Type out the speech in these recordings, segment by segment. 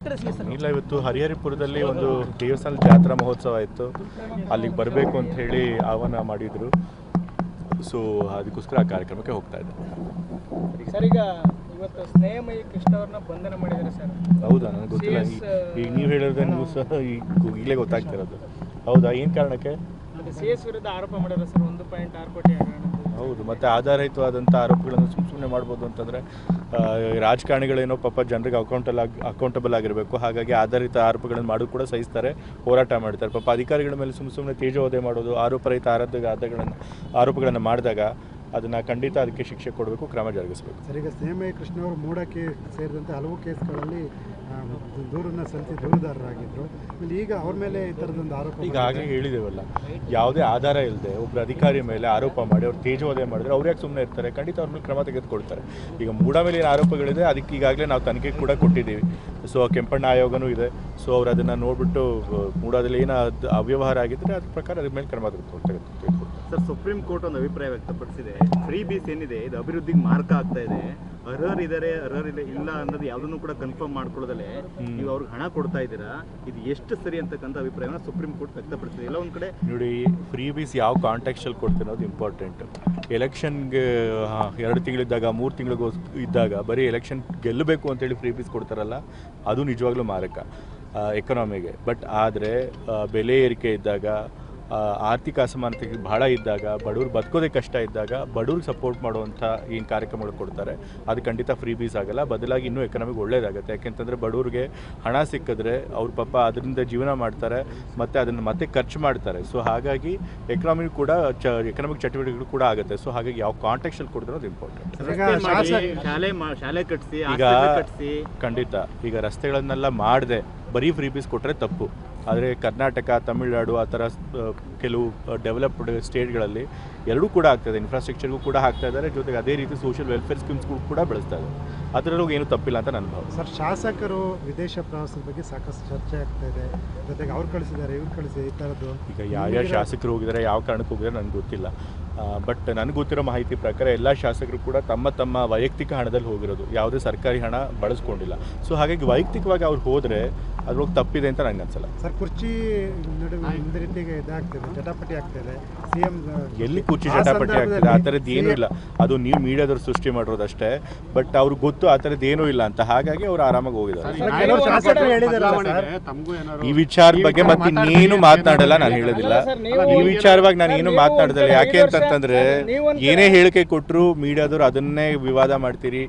ಇಲ್ಲ, ಇವತ್ತು ಹರಿಹರಿಪುರದಲ್ಲಿ ಒಂದು ದೇವಸ್ಥಾನ ಜಾತ್ರಾ ಮಹೋತ್ಸವ ಇತ್ತು. ಅಲ್ಲಿಗೆ ಬರಬೇಕು ಅಂತ ಹೇಳಿ ಆಹ್ವಾನ ಮಾಡಿದ್ರು. ಸೊ ಅದಕ್ಕೋಸ್ಕರ ಆ ಕಾರ್ಯಕ್ರಮಕ್ಕೆ ಹೋಗ್ತಾ ಇದ್ದೆ. ಸರ್, ಈಗ ಇವತ್ತು ಸ್ನೇಹಮಯಿ ಕೃಷ್ಣ ಅವ್ರನ್ನ ಬಂಧನ ಮಾಡಿದ್ದಾರೆ ಸರ್. ಹೌದಾ? ನನಗೆ ಗೊತ್ತಿಲ್ಲ. ಈಗ ನೀವು ಹೇಳಿದ್ರೆ ನ್ಯೂಸ್ ಈಗಲೇ ಗೊತ್ತಾಗ್ತಿರೋದು. ಹೌದಾ? ಏನು ಕಾರಣಕ್ಕೆ? CS ವಿರುದ್ಧ ಆರೋಪ ಮಾಡಿದ್ದಾರೆ ಸರ್, 1.6 ಕೋಟಿ ಹಗರಣ. ಹೌದು, ಮತ್ತು ಆಧಾರಯುತವಾದಂಥ ಆರೋಪಗಳನ್ನು ಸುಮ್ಮನೆ ಮಾಡ್ಬೋದು ಅಂತಂದರೆ ರಾಜಕಾರಣಿಗಳೇನೋ ಪಾಪ ಜನರಿಗೆ ಅಕೌಂಟಬಲ್ ಆಗಿರಬೇಕು. ಹಾಗಾಗಿ ಆಧಾರಿತ ಆರೋಪಗಳನ್ನು ಮಾಡೋದು ಕೂಡ ಸಹಿಸ್ತಾರೆ, ಹೋರಾಟ ಮಾಡ್ತಾರೆ. ಪಾಪ ಅಧಿಕಾರಿಗಳ ಮೇಲೆ ಸುಮ್ಮನೆ ತೇಜೋವಧೆ ಮಾಡೋದು, ಆರೋಪರಹಿತ ಆರೋಪಗಳನ್ನು ಮಾಡಿದಾಗ ಅದನ್ನು ಖಂಡಿತ ಅದಕ್ಕೆ ಶಿಕ್ಷೆ ಕೊಡಬೇಕು, ಕ್ರಮ ಜರುಗಿಸಬೇಕು. ಸರ್, ಈಗ ಸ್ನೇಹಮಯಿ ಕೃಷ್ಣ ಅವರು ಮೂಡಕ್ಕೆ ಸೇರಿದಂತೆ ಹಲವು ಕೇಸ್ಗಳಲ್ಲಿ ದೂರನ್ನು ಸಲ್ಲಿಸಿ ದೂರುದಾರರಾಗಿದ್ದರು. ಈಗ ಅವ್ರ ಮೇಲೆ ಈ ಥರದೊಂದು ಆರೋಪ ಈಗಾಗಲೇ ಹೇಳಿದೇವಲ್ಲ, ಯಾವುದೇ ಆಧಾರ ಇಲ್ಲದೆ ಒಬ್ಬರು ಅಧಿಕಾರಿ ಮೇಲೆ ಆರೋಪ ಮಾಡಿ ಅವ್ರು ತೇಜೋವಧೆ ಮಾಡಿದ್ರೆ ಅವ್ರು ಯಾಕೆ ಸುಮ್ಮನೆ ಇರ್ತಾರೆ? ಖಂಡಿತ ಅವ್ರ ಮೇಲೆ ಕ್ರಮ ತೆಗೆದುಕೊಳ್ತಾರೆ. ಈಗ ಮೂಡ ಮೇಲೆ ಏನು ಆರೋಪಗಳಿದೆ ಅದಕ್ಕೆ ಈಗಾಗಲೇ ನಾವು ತನಿಖೆ ಕೂಡ ಕೊಟ್ಟಿದ್ದೀವಿ. ಸೊ ಕೆಂಪಣ್ಣ ಆಯೋಗನೂ ಇದೆ. ಸೊ ಅವ್ರು ಅದನ್ನು ನೋಡಿಬಿಟ್ಟು ಮೂಡದಲ್ಲಿ ಏನು ಅವ್ಯವಹಾರ ಆಗಿದ್ದರೆ ಅದ್ರ ಪ್ರಕಾರ ಅದ್ರ ಮೇಲೆ ಕ್ರಮ ತೆಗೆದುಕೊಳ್ತಾರೆ. ಸರ್, ಸುಪ್ರೀಂ ಕೋರ್ಟ್ ಒಂದು ಅಭಿಪ್ರಾಯ ವ್ಯಕ್ತಪಡಿಸಿದೆ. ಫ್ರೀ ಬೀಸ್ ಏನಿದೆ ಇದು ಅಭಿವೃದ್ಧಿಗೆ ಮಾರ್ಗ ಆಗ್ತಾ ಇದೆ. ಅರ್ಹರಿದ್ದಾರೆ, ಇಲ್ಲ ಅನ್ನೋದು ಯಾವುದನ್ನು ಕೂಡ ಕನ್ಫರ್ಮ್ ಮಾಡ್ಕೊಳ್ಳೋದಲ್ಲೇ ನೀವು ಅವ್ರಿಗೆ ಹಣ ಕೊಡ್ತಾ ಇದ್ದೀರಾ, ಇದು ಎಷ್ಟು ಸರಿ ಅಂತಕ್ಕಂಥ ಅಭಿಪ್ರಾಯನ ಸುಪ್ರೀಂ ಕೋರ್ಟ್ ವ್ಯಕ್ತಪಡಿಸಿದೆ. ಇಲ್ಲ ಒಂದು ಕಡೆ ನೋಡಿ, ಫ್ರೀ ಬೀಸ್ ಯಾವ ಕಾಂಟೆಕ್ಸ್ಟಲ್ಲಿ ಕೊಡ್ತಿರೋದು ಇಂಪಾರ್ಟೆಂಟ್. ಎಲೆಕ್ಷನ್ಗೆ 2 ತಿಂಗಳಿದ್ದಾಗ 3 ತಿಂಗಳಿಗೂ ಇದ್ದಾಗ ಬರೀ ಎಲೆಕ್ಷನ್ ಗೆಲ್ಲಬೇಕು ಅಂತೇಳಿ ಫ್ರೀ ಬೀಸ್ ಕೊಡ್ತಾರಲ್ಲ, ಅದು ನಿಜವಾಗ್ಲೂ ಮಾರಕ ಎಕನಾಮಿಗೆ. ಬಟ್ ಆದರೆ ಬೆಲೆ ಏರಿಕೆ ಇದ್ದಾಗ, ಆರ್ಥಿಕ ಅಸಮಾನತೆ ಬಹಳ ಇದ್ದಾಗ, ಬಡವ್ರು ಬದುಕೋದೇ ಕಷ್ಟ ಇದ್ದಾಗ ಬಡವ್ರಿಗೆ ಸಪೋರ್ಟ್ ಮಾಡುವಂಥ ಏನು ಕಾರ್ಯಕ್ರಮಗಳು ಕೊಡ್ತಾರೆ ಅದು ಖಂಡಿತ ಫ್ರೀ ಬೀಸ್ ಆಗಲ್ಲ. ಬದಲಾಗಿ ಇನ್ನೂ ಎಕನಾಮಿಕ್ ಒಳ್ಳೇದಾಗುತ್ತೆ. ಯಾಕೆಂತಂದರೆ ಬಡವ್ರಿಗೆ ಹಣ ಸಿಕ್ಕಿದ್ರೆ ಅವ್ರ ಪಾಪ ಅದರಿಂದ ಜೀವನ ಮಾಡ್ತಾರೆ ಮತ್ತು ಅದನ್ನು ಮತ್ತೆ ಖರ್ಚು ಮಾಡ್ತಾರೆ. ಸೊ ಹಾಗಾಗಿ ಎಕನಾಮಿಕ್ ಕೂಡ ಎಕನಾಮಿಕ್ ಚಟುವಟಿಕೆಗಳು ಕೂಡ ಆಗುತ್ತೆ. ಸೊ ಹಾಗಾಗಿ ಯಾವ ಕಾಂಟೆಕ್ಸ್ಟಲ್ಲಿ ಕೊಡ್ತಾರೆ ಅದು ಇಂಪಾರ್ಟೆಂಟ್. ಶಾಲೆ ಕಟ್ಟಿಸಿ, ಈಗ ಖಂಡಿತ ಈಗ ರಸ್ತೆಗಳನ್ನೆಲ್ಲ ಮಾಡದೆ ಬರೀ ಫ್ರೀ ಬೀಸ್ ಕೊಟ್ಟರೆ ತಪ್ಪು. ಆದರೆ ಕರ್ನಾಟಕ, ತಮಿಳುನಾಡು ಆ ಥರ ಕೆಲವು ಡೆವಲಪ್ಡ್ ಸ್ಟೇಟ್ಗಳಲ್ಲಿ ಎರಡೂ ಕೂಡ ಆಗ್ತಾಯಿದೆ. ಇನ್ಫ್ರಾಸ್ಟ್ರಕ್ಚರ್ಗೂ ಕೂಡ ಹಾಕ್ತಾ ಇದ್ದಾರೆ, ಜೊತೆಗೆ ಅದೇ ರೀತಿ ಸೋಷಿಯಲ್ ವೆಲ್ಫೇರ್ ಸ್ಕೀಮ್ಸ್ಗಳು ಕೂಡ ಬೆಳೆಸ್ತಾ ಇದ್ದಾರೆ. ಅದರಲ್ಲೂ ಏನು ತಪ್ಪಿಲ್ಲ ಅಂತ ನನ್ನ ಭಾವ. ಸರ್, ಶಾಸಕರು ವಿದೇಶ ಪ್ರವಾಸದ ಬಗ್ಗೆ ಸಾಕಷ್ಟು ಚರ್ಚೆ ಆಗ್ತಾ ಇದೆ. ಜೊತೆಗೆ ಅವ್ರು ಕಳಿಸಿದ್ದಾರೆ, ಇವ್ರು ಕಳಿಸಿ ಈ ಥರದ್ದು. ಈಗ ಯಾವ ಶಾಸಕರು ಹೋಗಿದ್ದಾರೆ, ಯಾವ ಕಾರಣಕ್ಕೆ ಹೋಗಿದ್ದಾರೆ ನನಗೆ ಗೊತ್ತಿಲ್ಲ. ಬಟ್ ನನಗೆ ಗೊತ್ತಿರೋ ಮಾಹಿತಿ ಪ್ರಕಾರ ಎಲ್ಲ ಶಾಸಕರು ಕೂಡ ತಮ್ಮ ವೈಯಕ್ತಿಕ ಹಣದಲ್ಲಿ ಹೋಗಿರೋದು, ಯಾವುದೇ ಸರ್ಕಾರಿ ಹಣ ಬಳಸ್ಕೊಂಡಿಲ್ಲ. ಸೊ ಹಾಗಾಗಿ ವೈಯಕ್ತಿಕವಾಗಿ ಅವ್ರು ಹೋದರೆ ಅದ್ರೊಳಗೆ ತಪ್ಪಿದೆ ಅಂತ ನನಗೆ ಅನ್ಸಲ್ಲ. ಸರ್, ಕುರ್ಚಿ ನಡುವೆ ಒಂದು ರೀತಿಗೆ ಇದಾಗ್ತಿದೆ, ಚಟಾಪಟಿ ಆಗ್ತಿದೆ. CM ಎಲ್ಲಿ ಕುರ್ಚಿ ಚಟಾಪಟಿ ಆಗ್ತಿದೆ? ಆ ಥರದ್ದು ಏನೂ ಇಲ್ಲ. ಅದು ನೀವು ಮೀಡಿಯಾದವ್ರು ಸೃಷ್ಟಿ ಮಾಡಿರೋದಷ್ಟೇ. ಬಟ್ ಅವ್ರಿಗೆ ಗೊತ್ತು ಆ ಥರದ್ದು ಏನೂ ಇಲ್ಲ ಅಂತ, ಹಾಗಾಗಿ ಅವ್ರು ಆರಾಮಾಗಿ ಹೋಗಿದ್ದಾರೆ. ಈ ವಿಚಾರದ ಬಗ್ಗೆ ಮತ್ತೆ ಇನ್ನೇನು ಮಾತನಾಡಲ್ಲ, ನಾನು ಹೇಳೋದಿಲ್ಲ. ಈ ವಿಚಾರವಾಗಿ ನಾನು ಏನು ಮಾತನಾಡೋದಿಲ್ಲ. ಯಾಕೆ ಅಂತಂದ್ರೆ ಏನೇ ಹೇಳಿಕೆ ಕೊಟ್ಟರು ಮೀಡಿಯಾದವ್ರು ಅದನ್ನೇ ವಿವಾದ ಮಾಡ್ತೀರಿ,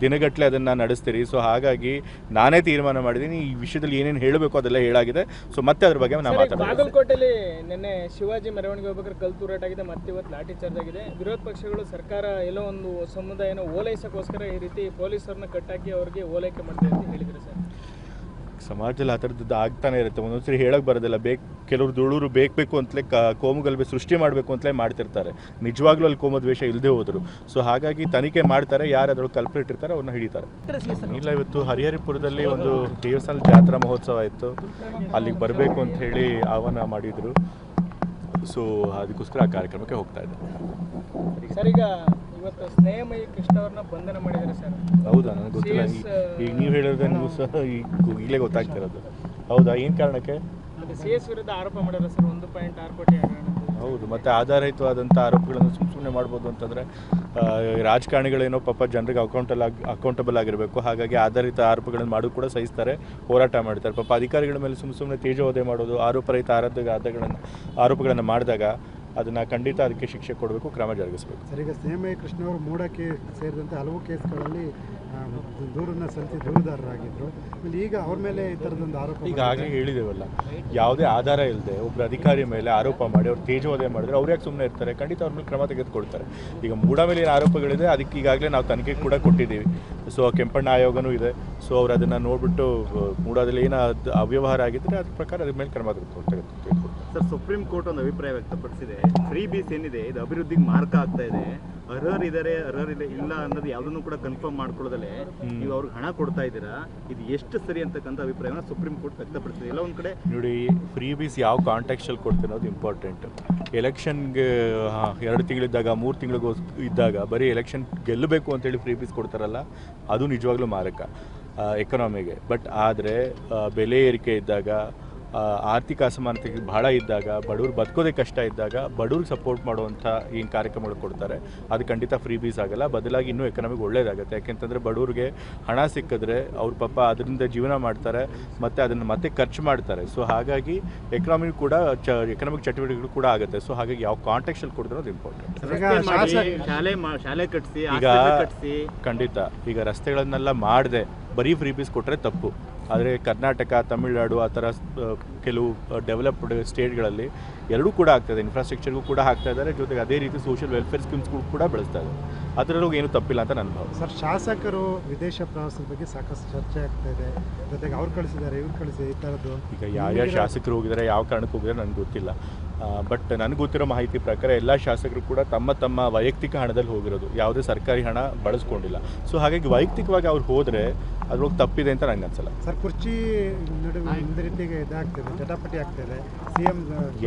ದಿನಗಟ್ಟಲೆ ಅದನ್ನ ನಡೆಸ್ತೀರಿ. ಸೊ ಹಾಗಾಗಿ ನಾನೇ ತೀರ್ಮಾನ ಮಾಡಿದ್ದೀನಿ, ಈ ವಿಷಯದಲ್ಲಿ ಏನೇನು ಹೇಳಬೇಕು ಅದೆಲ್ಲ ಹೇಳಾಗಿದೆ. ಸೊ ಮತ್ತೆ ಅದ್ರ ಬಗ್ಗೆ ನಾನು ಮಾತಾಡ್ತೀನಿ. ಬಾಗಲಕೋಟೆಯಲ್ಲಿ ನಿನ್ನೆ ಶಿವಾಜಿ ಮೆರವಣಿಗೆ ಹೋಗ್ಬೇಕಾದ್ರೆ ಕಲ್ಲು ತೂರಾಟ ಆಗಿದೆ, ಮತ್ತೆ ಇವತ್ತು ಲಾಠಿ ಚಾರ್ಜ್ ಆಗಿದೆ. ವಿರೋಧ ಪಕ್ಷಗಳು ಸರ್ಕಾರ ಎಲ್ಲೋ ಒಂದು ಸಮುದಾಯನ ಓಲೈಸಕ್ಕೋಸ್ಕರ ಈ ರೀತಿ ಪೊಲೀಸರನ್ನ ಕಟ್ಟಾಕಿ ಅವ್ರಿಗೆ ಓಲೈಕೆ ಮಾಡ್ತಾರೆ ಅಂತ ಹೇಳಿದ್ರು ಸರ್. ಸಮಾಜದಲ್ಲಿ ಆ ಥರದ್ದು ಆಗ್ತಾನೆ ಇರುತ್ತೆ. ಒಂದೊಂದ್ಸರಿ ಹೇಳಕ್ಕೆ ಬರೋದಿಲ್ಲ. ಕೆಲವರು ದುಳೂರು ಬೇಕು ಅಂತಲೇ ಕೋಮುಗಲಭೆ ಸೃಷ್ಟಿ ಮಾಡಬೇಕು ಅಂತಲೇ ಮಾಡ್ತಿರ್ತಾರೆ. ನಿಜವಾಗ್ಲೂ ಅಲ್ಲಿ ಕೋಮದ್ವೇಷ ಇಲ್ಲದೆ ಹೋದರು. ಸೊ ಹಾಗಾಗಿ ತನಿಖೆ ಮಾಡ್ತಾರೆ, ಯಾರು ಅದ್ರೊಳಗೆ ಕಲ್ಪ್ರೇಟ್ ಇರ್ತಾರೆ ಅವ್ರನ್ನ ಹಿಡಿತಾರೆ. ಇಲ್ಲ, ಇವತ್ತು ಹರಿಹರಿಪುರದಲ್ಲಿ ಒಂದು ದೇವಸ್ಥಾನ ಜಾತ್ರಾ ಮಹೋತ್ಸವ ಇತ್ತು. ಅಲ್ಲಿಗೆ ಬರಬೇಕು ಅಂತ ಹೇಳಿ ಆಹ್ವಾನ ಮಾಡಿದರು. ಸೊ ಅದಕ್ಕೋಸ್ಕರ ಆ ಕಾರ್ಯಕ್ರಮಕ್ಕೆ ಹೋಗ್ತಾ ಇದ್ದೆ. ಸರ್, ಈಗ ಇವತ್ತು ಸ್ನೇಹಮಯಿ ಕೃಷ್ಣ ಅವ್ರನ್ನ ಬಂಧನ ಮಾಡಿದ್ದಾರೆ ಸರ್. ಹೌದಾ? ನನಗೆ ಗೊತ್ತಿಲ್ಲ. ಈಗ ನೀವು ಹೇಳಿದ್ರೆ ನ್ಯೂಸ್ ಈಗಲೇ ಗೊತ್ತಾಗ್ತಿರೋದು. ಹೌದಾ? ಏನು ಕಾರಣಕ್ಕೆ? CS ವಿರುದ್ಧ ಆರೋಪ ಮಾಡಿದ್ದಾರೆ ಸರ್, 1.6 ಕೋಟಿ ಹಗರಣ. ಹೌದು, ಮತ್ತು ಆಧಾರಯುತವಾದಂಥ ಆರೋಪಗಳನ್ನು ಸುಮ್ಮನೆ ಮಾಡ್ಬೋದು ಅಂತಂದರೆ ರಾಜಕಾರಣಿಗಳೇನೋ ಪಾಪ ಜನರಿಗೆ ಅಕೌಂಟಬಲ್ ಆಗಿರಬೇಕು. ಹಾಗಾಗಿ ಆಧಾರಿತ ಆರೋಪಗಳನ್ನು ಮಾಡೋದು ಕೂಡ ಸಹಿಸ್ತಾರೆ, ಹೋರಾಟ ಮಾಡ್ತಾರೆ. ಪಾಪ ಅಧಿಕಾರಿಗಳ ಮೇಲೆ ಸುಮ್ಮನೆ ತೇಜೋವಧೆ ಮಾಡೋದು, ಆರೋಪರಹಿತ ಆರೋಪಗಳನ್ನು ಮಾಡಿದಾಗ ಅದನ್ನು ಖಂಡಿತ ಅದಕ್ಕೆ ಶಿಕ್ಷೆ ಕೊಡಬೇಕು, ಕ್ರಮ ಜರುಗಿಸಬೇಕು. ಸರ್, ಈಗ ಸ್ನೇಹಮಯಿ ಕೃಷ್ಣ ಅವರು ಮೂಡಕ್ಕೆ ಸೇರಿದಂತೆ ಹಲವು ಕೇಸ್ಗಳಲ್ಲಿ ದೂರನ್ನು ಸಲ್ಲಿಸಿ ದೂರುದಾರರಾಗಿದ್ದರು. ಈಗ ಅವ್ರ ಮೇಲೆ ಈ ಥರದೊಂದು ಆರೋಪ ಈಗಾಗಲೇ ಹೇಳಿದೇವಲ್ಲ, ಯಾವುದೇ ಆಧಾರ ಇಲ್ಲದೆ ಒಬ್ಬರು ಅಧಿಕಾರಿ ಮೇಲೆ ಆರೋಪ ಮಾಡಿ ಅವ್ರು ತೇಜೋವಧೆ ಮಾಡಿದ್ರೆ ಅವ್ರು ಯಾಕೆ ಸುಮ್ಮನೆ ಇರ್ತಾರೆ? ಖಂಡಿತ ಅವ್ರ ಮೇಲೆ ಕ್ರಮ ತೆಗೆದುಕೊಳ್ತಾರೆ. ಈಗ ಮೂಡ ಮೇಲೆ ಏನು ಆರೋಪಗಳಿದೆ ಅದಕ್ಕೆ ಈಗಾಗಲೇ ನಾವು ತನಿಖೆ ಕೂಡ ಕೊಟ್ಟಿದ್ದೀವಿ. ಸೊ ಕೆಂಪಣ್ಣ ಆಯೋಗನೂ ಇದೆ. ಸೊ ಅವ್ರು ಅದನ್ನು ನೋಡಿಬಿಟ್ಟು ಮೂಡದಲ್ಲಿ ಏನು ಅವ್ಯವಹಾರ ಆಗಿದ್ದರೆ ಅದ್ರ ಪ್ರಕಾರ ಅದ್ರ ಮೇಲೆ ಕ್ರಮ ತೆಗೆದುಕೊಳ್ತಾರೆ. ಸರ್, ಸುಪ್ರೀಂ ಕೋರ್ಟ್ ಒಂದು ಅಭಿಪ್ರಾಯ ವ್ಯಕ್ತಪಡಿಸಿದೆ. ಫ್ರೀ ಬೀಸ್ ಏನಿದೆ ಇದು ಅಭಿವೃದ್ಧಿಗೆ ಮಾರ್ಗ ಆಗ್ತಾ ಇದೆ. ಅರ್ಹರಿದ್ದಾರೆ, ಇಲ್ಲ ಅನ್ನೋದು ಯಾವುದನ್ನು ಕೂಡ ಕನ್ಫರ್ಮ್ ಮಾಡ್ಕೊಳ್ಳೋದಲ್ಲೇ ನೀವು ಅವ್ರಿಗೆ ಹಣ ಕೊಡ್ತಾ ಇದ್ದೀರಾ, ಇದು ಎಷ್ಟು ಸರಿ ಅಂತಕ್ಕಂಥ ಅಭಿಪ್ರಾಯನ ಸುಪ್ರೀಂ ಕೋರ್ಟ್ ವ್ಯಕ್ತಪಡಿಸಿದೆ. ಇಲ್ಲ ಒಂದು ಕಡೆ ನೋಡಿ, ಫ್ರೀ ಬೀಸ್ ಯಾವ ಕಾಂಟೆಕ್ಸ್ಟಲ್ಲಿ ಕೊಡ್ತಿರೋದು ಇಂಪಾರ್ಟೆಂಟ್. ಎಲೆಕ್ಷನ್ಗೆ 2 ತಿಂಗಳಿದ್ದಾಗ 3 ತಿಂಗಳಿಗೂ ಇದ್ದಾಗ ಬರೀ ಎಲೆಕ್ಷನ್ ಗೆಲ್ಲಬೇಕು ಅಂತೇಳಿ ಫ್ರೀ ಬೀಸ್ ಕೊಡ್ತಾರಲ್ಲ, ಅದು ನಿಜವಾಗ್ಲೂ ಮಾರಕ ಎಕನಾಮಿಗೆ. ಬಟ್ ಆದರೆ ಬೆಲೆ ಏರಿಕೆ ಇದ್ದಾಗ, ಆರ್ಥಿಕ ಅಸಮಾನತೆ ಬಹಳ ಇದ್ದಾಗ, ಬಡವ್ರು ಬದುಕೋದೇ ಕಷ್ಟ ಇದ್ದಾಗ ಬಡವ್ರಿಗೆ ಸಪೋರ್ಟ್ ಮಾಡುವಂಥ ಏನು ಕಾರ್ಯಕ್ರಮಗಳು ಕೊಡ್ತಾರೆ ಅದು ಖಂಡಿತ ಫ್ರೀ ಬೀಸ್ ಆಗಲ್ಲ. ಬದಲಾಗಿ ಇನ್ನೂ ಎಕನಾಮಿಗೆ ಒಳ್ಳೇದಾಗುತ್ತೆ. ಯಾಕೆಂತಂದರೆ ಬಡವ್ರಿಗೆ ಹಣ ಸಿಕ್ಕಿದ್ರೆ ಅವ್ರ ಪಾಪ ಅದರಿಂದ ಜೀವನ ಮಾಡ್ತಾರೆ ಮತ್ತು ಅದನ್ನು ಮತ್ತೆ ಖರ್ಚು ಮಾಡ್ತಾರೆ. ಸೊ ಹಾಗಾಗಿ ಎಕನಾಮಿಕ್ ಕೂಡ ಎಕನಾಮಿಕ್ ಚಟುವಟಿಕೆಗಳು ಕೂಡ ಆಗುತ್ತೆ. ಸೊ ಹಾಗಾಗಿ ಯಾವ ಕಾಂಟೆಕ್ಸ್ಟಲ್ಲಿ ಕೊಡ್ತಾರೆ ಅದು ಇಂಪಾರ್ಟೆಂಟ್. ಶಾಲೆ ಕಟ್ಟಿಸಿ, ಈಗ ಖಂಡಿತ ಈಗ ರಸ್ತೆಗಳನ್ನೆಲ್ಲ ಮಾಡದೆ ಬರೀ ಫ್ರೀ ಬೀಸ್ ಕೊಟ್ಟರೆ ತಪ್ಪು. ಆದರೆ ಕರ್ನಾಟಕ, ತಮಿಳುನಾಡು ಆ ಥರ ಕೆಲವು ಡೆವಲಪ್ಡ್ ಸ್ಟೇಟ್ಗಳಲ್ಲಿ ಎರಡೂ ಕೂಡ ಆಗ್ತಾಯಿದೆ. ಇನ್ಫ್ರಾಸ್ಟ್ರಕ್ಚರ್ಗೂ ಕೂಡ ಆಗ್ತಾ ಇದ್ದಾರೆ, ಜೊತೆಗೆ ಅದೇ ರೀತಿ ಸೋಷಿಯಲ್ ವೆಲ್ಫೇರ್ ಸ್ಕೀಮ್ಸ್ಗಳು ಕೂಡ ಬೆಳೆಸ್ತಾ ಇದ್ದಾರೆ. ಅದರಲ್ಲೂ ಏನು ತಪ್ಪಿಲ್ಲ ಅಂತ ನನ್ನ ಭಾವ. ಸರ್, ಶಾಸಕರು ವಿದೇಶ ಪ್ರವಾಸದ ಬಗ್ಗೆ ಸಾಕಷ್ಟು ಚರ್ಚೆ ಆಗ್ತಾ ಇದೆ. ಜೊತೆಗೆ ಅವ್ರು ಕಳಿಸಿದ್ದಾರೆ, ಇವ್ರು ಕಳಿಸಿ ಈ ಥರದ್ದು. ಈಗ ಯಾವ ಶಾಸಕರು ಹೋಗಿದ್ದಾರೆ, ಯಾವ ಕಾರಣಕ್ಕೆ ಹೋಗಿದ್ದಾರೆ ನನಗೆ ಗೊತ್ತಿಲ್ಲ. ಬಟ್ ನನಗೆ ಗೊತ್ತಿರೋ ಮಾಹಿತಿ ಪ್ರಕಾರ ಎಲ್ಲ ಶಾಸಕರು ಕೂಡ ತಮ್ಮ ವೈಯಕ್ತಿಕ ಹಣದಲ್ಲಿ ಹೋಗಿರೋದು, ಯಾವುದೇ ಸರ್ಕಾರಿ ಹಣ ಬಳಸ್ಕೊಂಡಿಲ್ಲ. ಸೊ ಹಾಗಾಗಿ ವೈಯಕ್ತಿಕವಾಗಿ ಅವ್ರು ಹೋದರೆ ಅದ್ರೊಳಗೆ ತಪ್ಪಿದೆ ಅಂತ ನನಗೆ ಅನ್ಸಲ್ಲ. ಸರ್, ಕುರ್ಚಿ ನಡುವೆ ಒಂದು ರೀತಿಗೆ ಇದಾಗ್ತಿದೆ, ಚಟಾಪಟಿ ಆಗ್ತಿದೆ. ಸಿಎಂ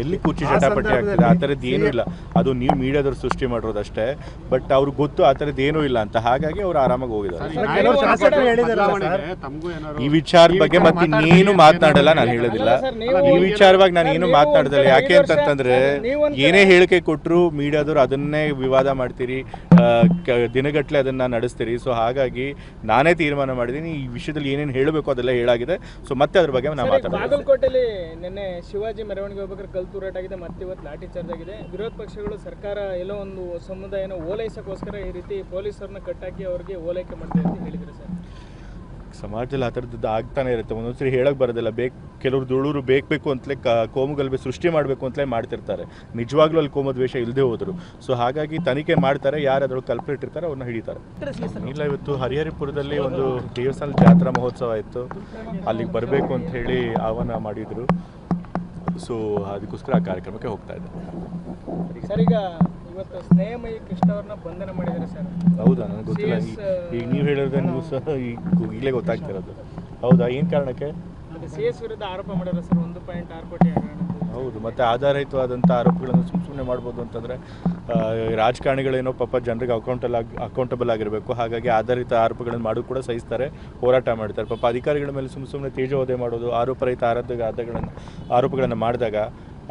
ಎಲ್ಲಿ ಕುರ್ಚಿ ಚಟಾಪಟಿ ಆಗ್ತಿದೆ? ಆ ಥರದ್ದು ಏನೂ ಇಲ್ಲ. ಅದು ನೀವು ಮೀಡಿಯಾದವ್ರು ಸೃಷ್ಟಿ ಮಾಡಿರೋದಷ್ಟೇ. ಬಟ್ ಅವ್ರಿಗೆ ಗೊತ್ತು ಆ ಥರದ್ದು ಏನೂ ಇಲ್ಲ ಅಂತ, ಹಾಗಾಗಿ ಅವ್ರು ಆರಾಮಾಗಿ ಹೋಗಿದ್ದಾರೆ. ಈ ವಿಚಾರದ ಬಗ್ಗೆ ಮತ್ತೆ ಇನ್ನೇನು ಮಾತನಾಡಲ್ಲ, ನಾನು ಹೇಳೋದಿಲ್ಲ. ಈ ವಿಚಾರವಾಗಿ ನಾನು ಏನು ಮಾತನಾಡೋದಿಲ್ಲ. ಯಾಕೆ ಅಂತಂದ್ರೆ ಏನೇ ಹೇಳಿಕೆ ಕೊಟ್ಟರು ಮೀಡಿಯಾದವ್ರು ಅದನ್ನೇ ವಿವಾದ ಮಾಡ್ತೀರಿ, ದಿನಗಟ್ಟಲೆ ಅದನ್ನ ನಡೆಸ್ತೀರಿ. ಸೊ ಹಾಗಾಗಿ ನಾನೇ ತೀರ್ಮಾನ ಮಾಡಿದ್ದೀನಿ, ಈ ವಿಷಯದಲ್ಲಿ ಏನೇನು ಹೇಳಬೇಕು ಅದೆಲ್ಲ ಹೇಳಾಗಿದೆ. ಸೊ ಮತ್ತೆ ಅದ್ರ ಬಗ್ಗೆ ನಾನು ಮಾತಾಡ್ತೀನಿ. ಬಾಗಲಕೋಟೆಯಲ್ಲಿ ನಿನ್ನೆ ಶಿವಾಜಿ ಮೆರವಣಿಗೆ ಹೋಗ್ಬೇಕಾದ್ರೆ ಕಲ್ಲು ತೂರಾಟ ಆಗಿದೆ, ಮತ್ತೆ ಇವತ್ತು ಲಾಠಿ ಚಾರ್ಜ್ ಆಗಿದೆ. ವಿರೋಧ ಪಕ್ಷಗಳು ಸರ್ಕಾರ ಎಲ್ಲೋ ಒಂದು ಸಮುದಾಯನ ಓಲೈಸಕ್ಕೋಸ್ಕರ ಈ ರೀತಿ ಪೊಲೀಸರನ್ನ ಕಟ್ಟಾಕಿ ಅವ್ರಿಗೆ ಓಲೈಕೆ ಮಾಡ್ತಾರೆ ಅಂತ ಹೇಳಿದ್ರು ಸರ್. ಸಮಾಜದಲ್ಲಿ ಆ ಥರದ್ದು ಆಗ್ತಾನೆ ಇರುತ್ತೆ. ಒಂದೊಂದ್ಸರಿ ಹೇಳಕ್ಕೆ ಬರೋದಿಲ್ಲ. ಕೆಲವರು ದುಳೂರು ಬೇಕು ಅಂತಲೇ ಕೋಮುಗಲಭೆ ಸೃಷ್ಟಿ ಮಾಡಬೇಕು ಅಂತಲೇ ಮಾಡ್ತಿರ್ತಾರೆ. ನಿಜವಾಗ್ಲೂ ಅಲ್ಲಿ ಕೋಮದ್ವೇಷ ಇಲ್ಲದೆ ಹೋದರು. ಸೊ ಹಾಗಾಗಿ ತನಿಖೆ ಮಾಡ್ತಾರೆ, ಯಾರು ಅದ್ರೊಳಗೆ ಕಲ್ಪ್ರೇಟ್ ಇರ್ತಾರೆ ಅವ್ರನ್ನ ಹಿಡಿತಾರೆ. ಇಲ್ಲ, ಇವತ್ತು ಹರಿಹರಿಪುರದಲ್ಲಿ ಒಂದು ದೇವಸ್ಥಾನ ಜಾತ್ರಾ ಮಹೋತ್ಸವ ಇತ್ತು, ಅಲ್ಲಿಗೆ ಬರಬೇಕು ಅಂತ ಹೇಳಿ ಆಹ್ವಾನ ಮಾಡಿದರು. ಸೊ ಅದಕ್ಕೋಸ್ಕರ ಆ ಕಾರ್ಯಕ್ರಮಕ್ಕೆ ಹೋಗ್ತಾ ಇದ್ದೆ. ಸರ್, ಈಗ ಇವತ್ತು ಸ್ನೇಹಮಯಿ ಕೃಷ್ಣ ಅವ್ರನ್ನ ಬಂಧನ ಮಾಡಿದ್ದಾರೆ ಸರ್. ಹೌದಾ? ನನಗೆ ಗೊತ್ತಿಲ್ಲ. ಈಗ ನೀವು ಹೇಳಿದ್ರೆ ನ್ಯೂಸ್ ಈಗಲೇ ಗೊತ್ತಾಗ್ತಿರೋದು. ಹೌದಾ? ಏನು ಕಾರಣಕ್ಕೆ? CS ವಿರುದ್ಧ ಆರೋಪ ಮಾಡಿದ್ದಾರೆ ಸರ್, 1.6 ಕೋಟಿ ಹಗರಣ. ಹೌದು, ಮತ್ತು ಆಧಾರಯುತವಾದಂಥ ಆರೋಪಗಳನ್ನು ಸುಮ್ಮನೆ ಮಾಡ್ಬೋದು ಅಂತಂದರೆ ರಾಜಕಾರಣಿಗಳೇನೋ ಪಾಪ ಜನರಿಗೆ ಅಕೌಂಟಬಲ್ ಆಗಿರಬೇಕು. ಹಾಗಾಗಿ ಆಧಾರಿತ ಆರೋಪಗಳನ್ನು ಮಾಡೋದು ಕೂಡ ಸಹಿಸ್ತಾರೆ, ಹೋರಾಟ ಮಾಡ್ತಾರೆ. ಪಾಪ ಅಧಿಕಾರಿಗಳ ಮೇಲೆ ಸುಮ್ಮನೆ ತೇಜೋವಧೆ ಮಾಡೋದು, ಆರೋಪರಹಿತ ಆರೋಪಗಳನ್ನು ಮಾಡಿದಾಗ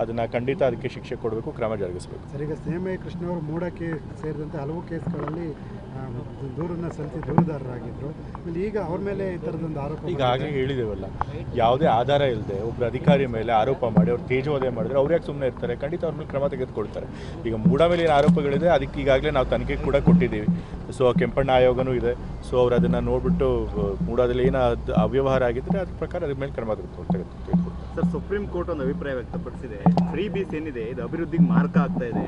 ಅದನ್ನು ಖಂಡಿತ ಅದಕ್ಕೆ ಶಿಕ್ಷೆ ಕೊಡಬೇಕು, ಕ್ರಮ ಜರುಗಿಸಬೇಕು. ಸರ್, ಈಗ ಸ್ನೇಹಮಯಿ ಕೃಷ್ಣ ಅವರು ಮೂಡಕ್ಕೆ ಸೇರಿದಂತೆ ಹಲವು ಕೇಸ್ಗಳಲ್ಲಿ ದೂರನ್ನು ಸಲ್ಲಿಸಿ ದೂರುದಾರರಾಗಿದ್ದರು. ಈಗ ಅವ್ರ ಮೇಲೆ ಈ ಥರದೊಂದು ಆರೋಪ. ಈಗಾಗಲೇ ಹೇಳಿದೇವಲ್ಲ, ಯಾವುದೇ ಆಧಾರ ಇಲ್ಲದೆ ಒಬ್ಬರು ಅಧಿಕಾರಿ ಮೇಲೆ ಆರೋಪ ಮಾಡಿ ಅವ್ರು ತೇಜೋವಧೆ ಮಾಡಿದ್ರೆ ಅವ್ರು ಯಾಕೆ ಸುಮ್ಮನೆ ಇರ್ತಾರೆ? ಖಂಡಿತ ಅವ್ರ ಮೇಲೆ ಕ್ರಮ ತೆಗೆದುಕೊಳ್ತಾರೆ. ಈಗ ಮೂಡ ಮೇಲೆ ಏನು ಆರೋಪಗಳಿದೆ ಅದಕ್ಕೆ ಈಗಾಗಲೇ ನಾವು ತನಿಖೆ ಕೂಡ ಕೊಟ್ಟಿದ್ದೀವಿ. ಸೊ ಕೆಂಪಣ್ಣ ಆಯೋಗನೂ ಇದೆ. ಸೊ ಅವ್ರು ಅದನ್ನು ನೋಡಿಬಿಟ್ಟು ಮೂಡದಲ್ಲಿ ಏನು ಅವ್ಯವಹಾರ ಆಗಿದ್ದರೆ ಅದ್ರ ಪ್ರಕಾರ ಅದ್ರ ಮೇಲೆ ಕ್ರಮ ತೆಗೆದುಕೊಳ್ತಾರೆ. ಸರ್, ಸುಪ್ರೀಂ ಕೋರ್ಟ್ ಒಂದು ಅಭಿಪ್ರಾಯ ವ್ಯಕ್ತಪಡಿಸಿದೆ. ಫ್ರೀ ಬೀಸ್ ಏನಿದೆ ಇದು ಅಭಿವೃದ್ಧಿಗೆ ಮಾರ್ಗ ಆಗ್ತಾ ಇದೆ,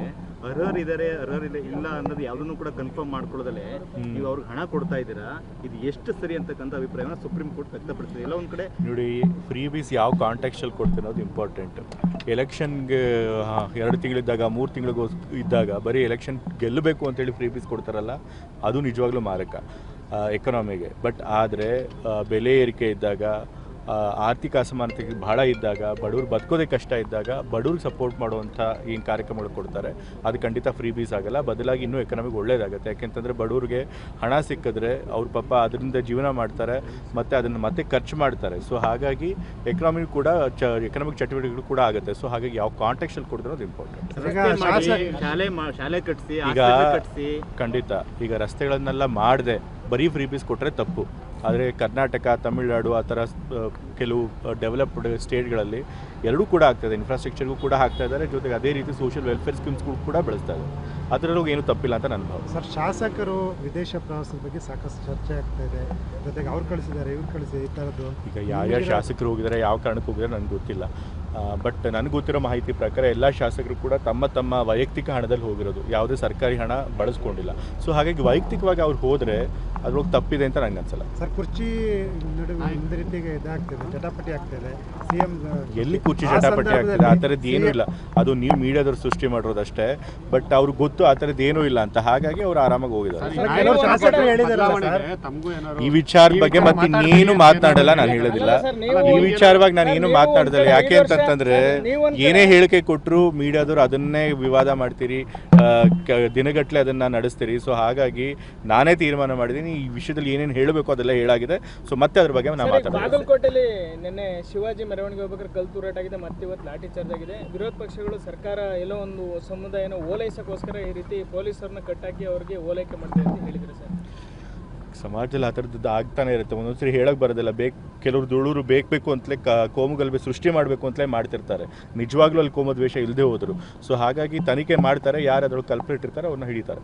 ಅರ್ಹರಿದ್ದಾರೆ ಇಲ್ಲ ಅನ್ನೋದು ಯಾವುದನ್ನು ಕೂಡ ಕನ್ಫರ್ಮ್ ಮಾಡ್ಕೊಳ್ಳೋದಲ್ಲೇ ನೀವು ಅವ್ರಿಗೆ ಹಣ ಕೊಡ್ತಾ ಇದ್ದೀರಾ, ಇದು ಎಷ್ಟು ಸರಿ ಅಂತಕ್ಕಂಥ ಅಭಿಪ್ರಾಯನ ಸುಪ್ರೀಂ ಕೋರ್ಟ್ ವ್ಯಕ್ತಪಡಿಸಿದೆ. ಎಲ್ಲ ಒಂದು ಕಡೆ ನೋಡಿ, ಫ್ರೀ ಬೀಸ್ ಯಾವ ಕಾಂಟೆಕ್ಸ್ಟಲ್ಲಿ ಕೊಡ್ತಿರೋದು ಇಂಪಾರ್ಟೆಂಟ್. ಎಲೆಕ್ಷನ್ಗೆ 2 ತಿಂಗಳಿದ್ದಾಗ 3 ತಿಂಗಳಿಗೂ ಇದ್ದಾಗ ಬರೀ ಎಲೆಕ್ಷನ್ ಗೆಲ್ಲಬೇಕು ಅಂತೇಳಿ ಫ್ರೀ ಬೀಸ್ ಕೊಡ್ತಾರಲ್ಲ, ಅದು ನಿಜವಾಗ್ಲೂ ಮಾರಕ ಎಕನಾಮಿಗೆ. ಬಟ್ ಆದರೆ ಬೆಲೆ ಏರಿಕೆ ಇದ್ದಾಗ, ಆರ್ಥಿಕ ಅಸಮಾನತೆ ಬಹಳ ಇದ್ದಾಗ, ಬಡವ್ರು ಬದುಕೋದೇ ಕಷ್ಟ ಇದ್ದಾಗ ಬಡವ್ರಿಗೆ ಸಪೋರ್ಟ್ ಮಾಡುವಂಥ ಏನು ಕಾರ್ಯಕ್ರಮಗಳು ಕೊಡ್ತಾರೆ ಅದು ಖಂಡಿತ ಫ್ರೀ ಬೀಸ್ ಆಗಲ್ಲ. ಬದಲಾಗಿ ಇನ್ನೂ ಎಕನಾಮಿಗೆ ಒಳ್ಳೇದಾಗುತ್ತೆ. ಯಾಕೆಂತಂದರೆ ಬಡವ್ರಿಗೆ ಹಣ ಸಿಕ್ಕಿದ್ರೆ ಅವ್ರ ಪಾಪ ಅದರಿಂದ ಜೀವನ ಮಾಡ್ತಾರೆ ಮತ್ತು ಅದನ್ನು ಮತ್ತೆ ಖರ್ಚು ಮಾಡ್ತಾರೆ. ಸೊ ಹಾಗಾಗಿ ಎಕನಾಮಿಕ್ ಕೂಡ ಎಕನಾಮಿಕ್ ಚಟುವಟಿಕೆಗಳು ಕೂಡ ಆಗುತ್ತೆ. ಸೊ ಹಾಗಾಗಿ ಯಾವ ಕಾಂಟೆಕ್ಸ್ಟಲ್ಲಿ ಕೊಡ್ತಾರೆ ಅದು ಇಂಪಾರ್ಟೆಂಟ್. ಶಾಲೆ ಕಟ್ಟಿಸಿ, ಈಗ ಖಂಡಿತ ಈಗ ರಸ್ತೆಗಳನ್ನೆಲ್ಲ ಮಾಡದೆ ಬರೀ ಫ್ರೀ ಬೀಸ್ ಕೊಟ್ಟರೆ ತಪ್ಪು. ಆದರೆ ಕರ್ನಾಟಕ, ತಮಿಳುನಾಡು ಆ ಥರ ಕೆಲವು ಡೆವಲಪ್ಡ್ ಸ್ಟೇಟ್ಗಳಲ್ಲಿ ಎರಡೂ ಕೂಡ ಆಗ್ತಾಯಿದೆ. ಇನ್ಫ್ರಾಸ್ಟ್ರಕ್ಚರ್ಗೂ ಕೂಡ ಆಗ್ತಾ ಇದ್ದಾರೆ, ಜೊತೆಗೆ ಅದೇ ರೀತಿ ಸೋಷಿಯಲ್ ವೆಲ್ಫೇರ್ ಸ್ಕೀಮ್ಸ್ಗಳು ಕೂಡ ಬೆಳೆಸ್ತಾ ಇದ್ದಾರೆ. ಅದರಲ್ಲೂ ಏನು ತಪ್ಪಿಲ್ಲ ಅಂತ ನನ್ನ ಭಾವ. ಸರ್, ಶಾಸಕರು ವಿದೇಶ ಪ್ರವಾಸದ ಬಗ್ಗೆ ಸಾಕಷ್ಟು ಚರ್ಚೆ ಆಗ್ತಾ ಇದೆ. ಜೊತೆಗೆ ಅವ್ರು ಕಳಿಸಿದ್ದಾರೆ, ಇವ್ರು ಕಳಿಸಿ ಈ ಥರದ್ದು. ಈಗ ಯಾವ ಶಾಸಕರು ಹೋಗಿದ್ದಾರೆ, ಯಾವ ಕಾರಣಕ್ಕೆ ಹೋಗಿದ್ದಾರೆ ನನಗೆ ಗೊತ್ತಿಲ್ಲ. ಬಟ್ ನನಗೆ ಗೊತ್ತಿರೋ ಮಾಹಿತಿ ಪ್ರಕಾರ ಎಲ್ಲ ಶಾಸಕರು ಕೂಡ ತಮ್ಮ ವೈಯಕ್ತಿಕ ಹಣದಲ್ಲಿ ಹೋಗಿರೋದು, ಯಾವುದೇ ಸರ್ಕಾರಿ ಹಣ ಬಳಸ್ಕೊಂಡಿಲ್ಲ. ಸೊ ಹಾಗಾಗಿ ವೈಯಕ್ತಿಕವಾಗಿ ಅವ್ರು ಹೋದರೆ ಅದ್ರೊಳಗೆ ತಪ್ಪಿದೆ ಅಂತ ನನಗೆ ಅನ್ಸಲ್ಲ. ಸರ್, ಕುರ್ಚಿ ನಡುವೆ ಒಂದು ರೀತಿಗೆ ಇದಾಗ್ತಿದೆ, ಚಟಾಪಟಿ ಆಗ್ತಿದೆ. ಸಿಎಂ ಎಲ್ಲಿ ಕುರ್ಚಿ ಚಟಾಪಟಿ ಆಗ್ತಿದೆ? ಆ ಥರದ್ದು ಏನೂ ಇಲ್ಲ. ಅದು ನೀವು ಮೀಡಿಯಾದವ್ರು ಸೃಷ್ಟಿ ಮಾಡಿರೋದಷ್ಟೇ. ಬಟ್ ಅವ್ರಿಗೆ ಗೊತ್ತು ಆ ಥರದ್ದು ಏನೂ ಇಲ್ಲ ಅಂತ, ಹಾಗಾಗಿ ಅವ್ರು ಆರಾಮಾಗಿ ಹೋಗಿದ್ದಾರೆ. ಈ ವಿಚಾರದ ಬಗ್ಗೆ ಮತ್ತೆ ಇನ್ನೇನು ಮಾತನಾಡಲ್ಲ, ನಾನು ಹೇಳೋದಿಲ್ಲ. ಈ ವಿಚಾರವಾಗಿ ನಾನು ಏನು ಮಾತನಾಡೋದಿಲ್ಲ. ಯಾಕೆ ಅಂತಂದ್ರೆ ಅಂತಂದ್ರೆ ನೀವೊಂದ್ ಏನೇ ಹೇಳಿಕೆ ಕೊಟ್ಟರು ಮೀಡಿಯಾದವ್ರು ಅದನ್ನೇ ವಿವಾದ ಮಾಡ್ತೀರಿ, ದಿನಗಟ್ಟಲೆ ಅದನ್ನ ನಡೆಸ್ತೀರಿ. ಸೊ ಹಾಗಾಗಿ ನಾನೇ ತೀರ್ಮಾನ ಮಾಡಿದ್ದೀನಿ ಈ ವಿಷಯದಲ್ಲಿ ಏನೇನು ಹೇಳಬೇಕು ಅದೆಲ್ಲ ಹೇಳಾಗಿದೆ. ಸೊ ಮತ್ತೆ ಅದ್ರ ಬಗ್ಗೆ ನಾನು ಮಾತಾಡ್ತೀನಿ. ಬಾಗಲಕೋಟೆಯಲ್ಲಿ ನಿನ್ನೆ ಶಿವಾಜಿ ಮೆರವಣಿಗೆ ಹೋಗ್ಬೇಕಾದ್ರೆ ಕಲ್ಲು ತೂರಾಟ ಆಗಿದೆ, ಮತ್ತೆ ಇವತ್ತು ಲಾಠಿ ಚಾರ್ಜ್ ಆಗಿದೆ. ವಿರೋಧ ಪಕ್ಷಗಳು ಸರ್ಕಾರ ಎಲ್ಲೋ ಒಂದು ಸಮುದಾಯನ ಓಲೈಸಕ್ಕೋಸ್ಕರ ಈ ರೀತಿ ಪೊಲೀಸರನ್ನ ಕಟ್ಟಾಕಿ ಅವ್ರಿಗೆ ಓಲೈಕೆ ಮಾಡ್ತಾರೆ ಅಂತ ಹೇಳಿದ್ರು ಸರ್. ಸಮಾಜದಲ್ಲಿ ಆ ಥರದ್ದು ಆಗ್ತಾನೆ ಇರುತ್ತೆ. ಒಂದೊಂದ್ಸರಿ ಹೇಳಕ್ಕೆ ಬರೋದಿಲ್ಲ. ಕೆಲವರು ದುಳೂರು ಬೇಕು ಅಂತಲೇ ಕೋಮುಗಲಭೆ ಸೃಷ್ಟಿ ಮಾಡಬೇಕು ಅಂತಲೇ ಮಾಡ್ತಿರ್ತಾರೆ. ನಿಜವಾಗ್ಲೂ ಅಲ್ಲಿ ಕೋಮದ್ವೇಷ ಇಲ್ಲದೆ ಹೋದರು. ಸೊ ಹಾಗಾಗಿ ತನಿಖೆ ಮಾಡ್ತಾರೆ, ಯಾರು ಅದ್ರೊಳಗೆ ಕಲ್ಪ್ರೇಟ್ ಇರ್ತಾರೆ ಅವ್ರನ್ನ ಹಿಡಿತಾರೆ.